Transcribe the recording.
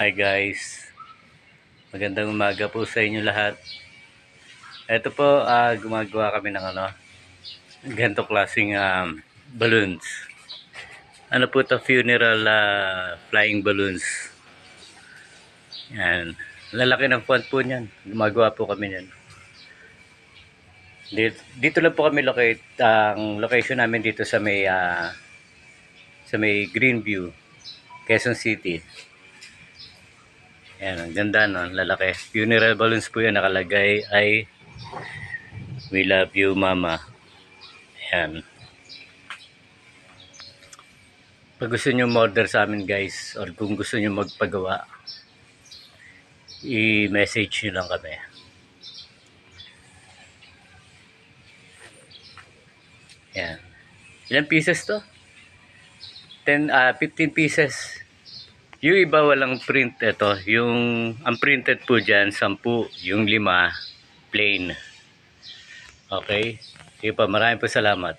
Hi guys, magandang umaga po sa inyo lahat. Ito po, gumagawa kami ng ganito klaseng balloons. Ano po ito? Funeral flying balloons. Yan. Lalaki ng font po niyan. Gumagawa po kami niyan. Dito lang po kami locate. Ang location namin dito sa may Greenview, Quezon City. Yan, ang ganda no, lalaki. Funeral balloons po yan, nakalagay ay "We love you, Mama." Yan. Pag gusto nyo order sa amin guys, or kung gusto nyo magpagawa, i-message nyo lang kami. Yan. Ilang pieces to? 15 pieces. Yung iba walang print. Ito, yung ang printed po dyan, 10. Yung 5, plain. Okay? Sige pa, maraming po salamat.